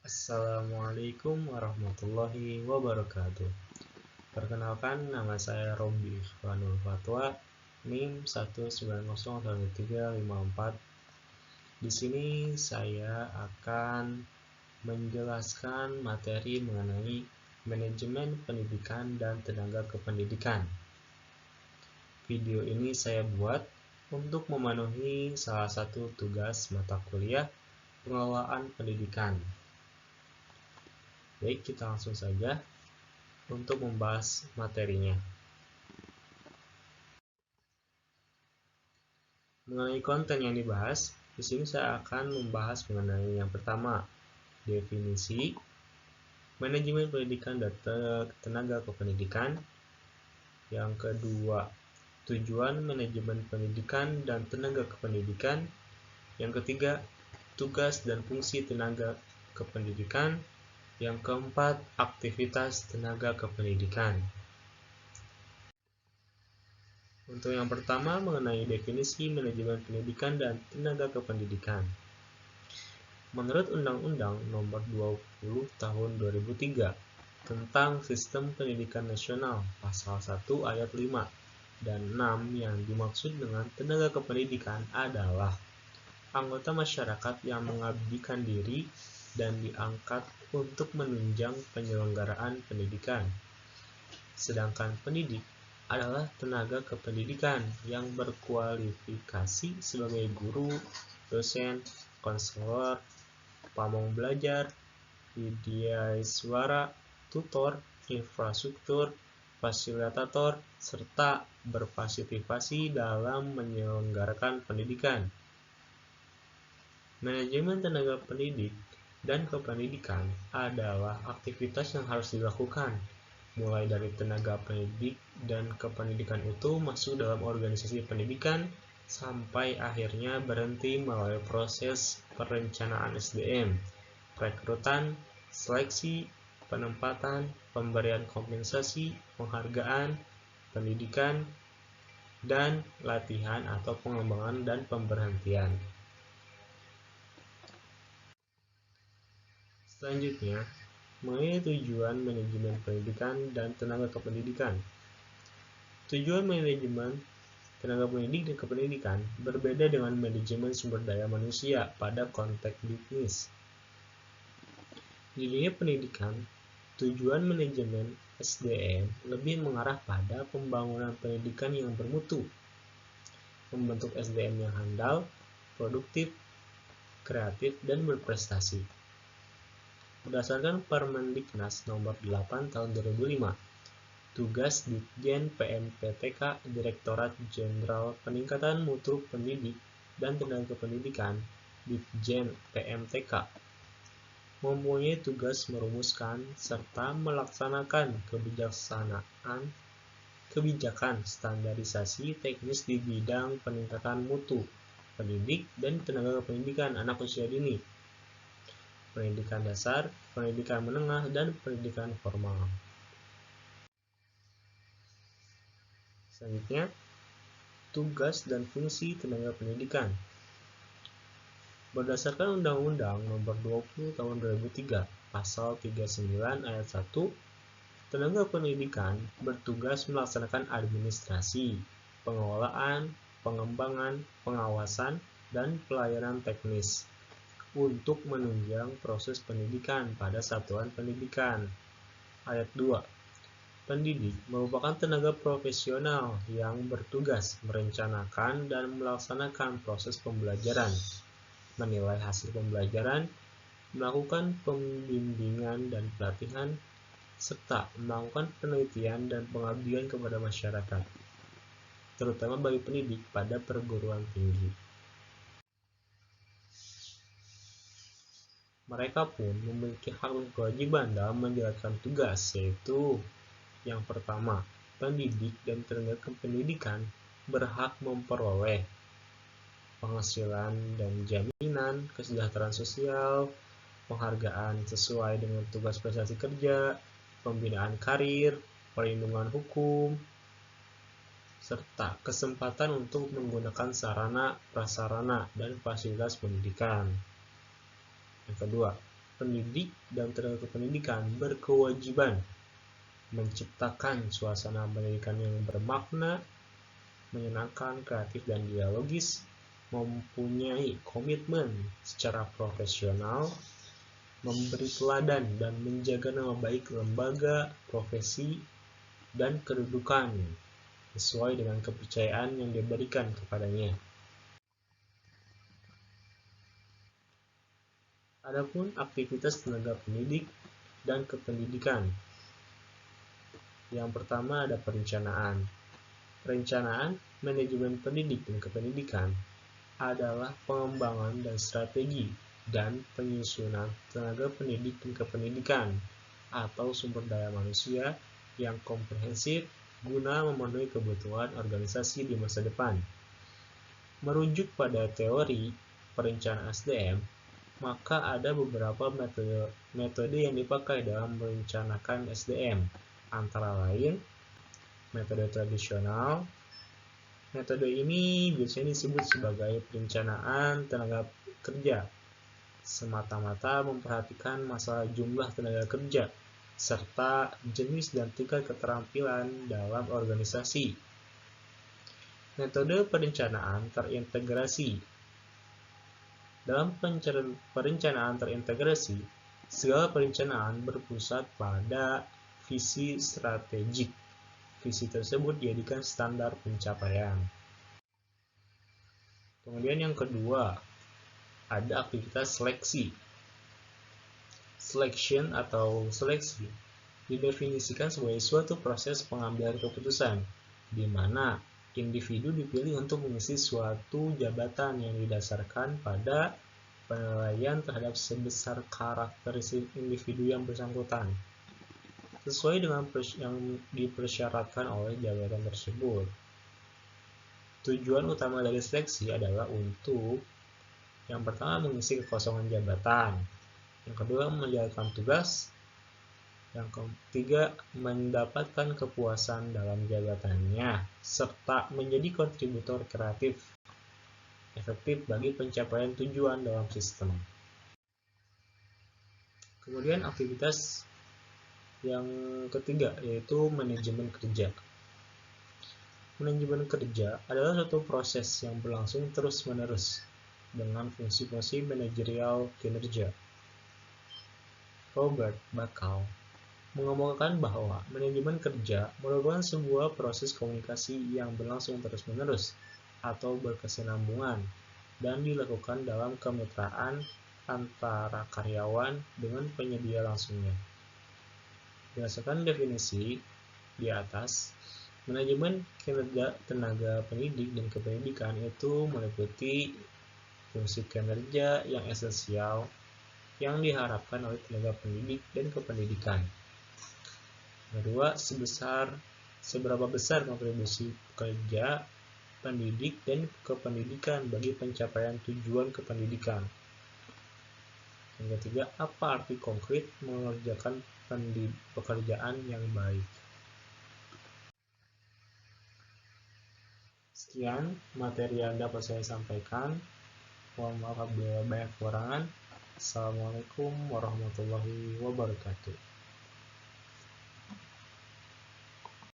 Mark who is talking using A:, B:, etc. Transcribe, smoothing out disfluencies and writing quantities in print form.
A: Assalamualaikum warahmatullahi wabarakatuh. Perkenalkan, nama saya Robby Ikhwanul Fatwa, NIM 1901354. Di sini saya akan menjelaskan materi mengenai manajemen pendidikan dan tenaga kependidikan. Video ini saya buat untuk memenuhi salah satu tugas mata kuliah pengelolaan pendidikan. Baik, kita langsung saja untuk membahas materinya. Mengenai konten yang dibahas, di sini saya akan membahas mengenai yang pertama, definisi manajemen pendidikan dan tenaga kependidikan. Yang kedua, tujuan manajemen pendidikan dan tenaga kependidikan. Yang ketiga, tugas dan fungsi tenaga kependidikan. Yang keempat, aktivitas tenaga kependidikan. Untuk yang pertama, mengenai definisi manajemen pendidikan dan tenaga kependidikan. Menurut Undang-Undang Nomor 20 Tahun 2003 tentang Sistem Pendidikan Nasional, Pasal 1 Ayat 5 dan 6, yang dimaksud dengan tenaga kependidikan adalah anggota masyarakat yang mengabdikan diri dan diangkat untuk menunjang penyelenggaraan pendidikan. Sedangkan pendidik adalah tenaga kependidikan yang berkualifikasi sebagai guru, dosen, konselor, pamong belajar, widyaswara, tutor, infrastruktur, fasilitator, serta berpartisipasi dalam menyelenggarakan pendidikan. Manajemen tenaga pendidik dan kependidikan adalah aktivitas yang harus dilakukan, mulai dari tenaga pendidik dan kependidikan itu masuk dalam organisasi pendidikan, sampai akhirnya berhenti melalui proses perencanaan SDM, rekrutan, seleksi, penempatan, pemberian kompensasi, penghargaan, pendidikan, dan latihan atau pengembangan dan pemberhentian. Selanjutnya, mengenai tujuan manajemen pendidikan dan tenaga kependidikan. Tujuan manajemen tenaga pendidik dan kependidikan berbeda dengan manajemen sumber daya manusia pada konteks bisnis. Di dunia pendidikan, tujuan manajemen SDM lebih mengarah pada pembangunan pendidikan yang bermutu, membentuk SDM yang handal, produktif, kreatif, dan berprestasi. Berdasarkan Permendiknas Nomor 8 Tahun 2005, tugas Ditjen PMPTK Direktorat Jenderal Peningkatan Mutu Pendidik dan Tenaga Pendidikan Ditjen PMTK mempunyai tugas merumuskan serta melaksanakan kebijakan standarisasi teknis di bidang peningkatan mutu pendidik dan tenaga pendidikan anak usia dini, pendidikan dasar, pendidikan menengah, dan pendidikan formal. Selanjutnya, tugas dan fungsi tenaga pendidikan. Berdasarkan Undang-Undang Nomor 20 Tahun 2003, Pasal 39 Ayat 1, tenaga pendidikan bertugas melaksanakan administrasi, pengelolaan, pengembangan, pengawasan, dan pelayanan teknis untuk menunjang proses pendidikan pada satuan pendidikan. Ayat 2. Pendidik merupakan tenaga profesional yang bertugas merencanakan dan melaksanakan proses pembelajaran, menilai hasil pembelajaran, melakukan pembimbingan dan pelatihan, serta melakukan penelitian dan pengabdian kepada masyarakat, terutama bagi pendidik pada perguruan tinggi. Mereka pun memiliki hak dan kewajiban dalam menjalankan tugas, yaitu yang pertama, pendidik dan tenaga kependidikan berhak memperoleh penghasilan dan jaminan kesejahteraan sosial, penghargaan sesuai dengan tugas prestasi kerja, pembinaan karir, perlindungan hukum, serta kesempatan untuk menggunakan sarana, prasarana, dan fasilitas pendidikan. Yang kedua, pendidik dan tenaga kependidikan berkewajiban menciptakan suasana pendidikan yang bermakna, menyenangkan, kreatif, dan dialogis, mempunyai komitmen secara profesional, memberi teladan dan menjaga nama baik lembaga, profesi, dan kedudukan sesuai dengan kepercayaan yang diberikan kepadanya. Adapun aktivitas tenaga pendidik dan kependidikan. Yang pertama ada perencanaan. Perencanaan, manajemen pendidik dan kependidikan adalah pengembangan dan strategi dan penyusunan tenaga pendidik dan kependidikan atau sumber daya manusia yang komprehensif guna memenuhi kebutuhan organisasi di masa depan. Merujuk pada teori perencanaan SDM, maka ada beberapa metode yang dipakai dalam merencanakan SDM, antara lain metode tradisional. Metode ini biasanya disebut sebagai perencanaan tenaga kerja, semata-mata memperhatikan masalah jumlah tenaga kerja serta jenis dan tingkat keterampilan dalam organisasi. Metode perencanaan terintegrasi. Dalam perencanaan terintegrasi, segala perencanaan berpusat pada visi strategik. Visi tersebut dijadikan standar pencapaian. Kemudian yang kedua, ada aktivitas seleksi. Selection atau seleksi didefinisikan sebagai suatu proses pengambilan keputusan, di mana individu dipilih untuk mengisi suatu jabatan yang didasarkan pada penilaian terhadap sebesar karakteristik individu yang bersangkutan, sesuai dengan yang dipersyaratkan oleh jabatan tersebut. Tujuan utama dari seleksi adalah untuk yang pertama mengisi kekosongan jabatan, yang kedua menjalankan tugas, yang ketiga mendapatkan kepuasan dalam jabatannya, serta menjadi kontributor kreatif efektif bagi pencapaian tujuan dalam sistem. Kemudian aktivitas yang ketiga yaitu manajemen kerja. Manajemen kerja adalah suatu proses yang berlangsung terus-menerus dengan fungsi-fungsi manajerial kinerja. Robert Bakau mengemukakan bahwa manajemen kerja merupakan sebuah proses komunikasi yang berlangsung terus-menerus atau berkesinambungan dan dilakukan dalam kemitraan antara karyawan dengan penyedia langsungnya. Berdasarkan definisi di atas, manajemen kinerja tenaga pendidik dan kependidikan itu meliputi fungsi kinerja yang esensial yang diharapkan oleh tenaga pendidik dan kependidikan. Kedua, seberapa besar kontribusi pekerja pendidik dan kependidikan bagi pencapaian tujuan kependidikan. Yang ketiga, apa arti konkret mengerjakan pekerjaan yang baik. Sekian materi yang dapat saya sampaikan. Mohon maaf apabila banyak kekurangan. Assalamualaikum warahmatullahi wabarakatuh.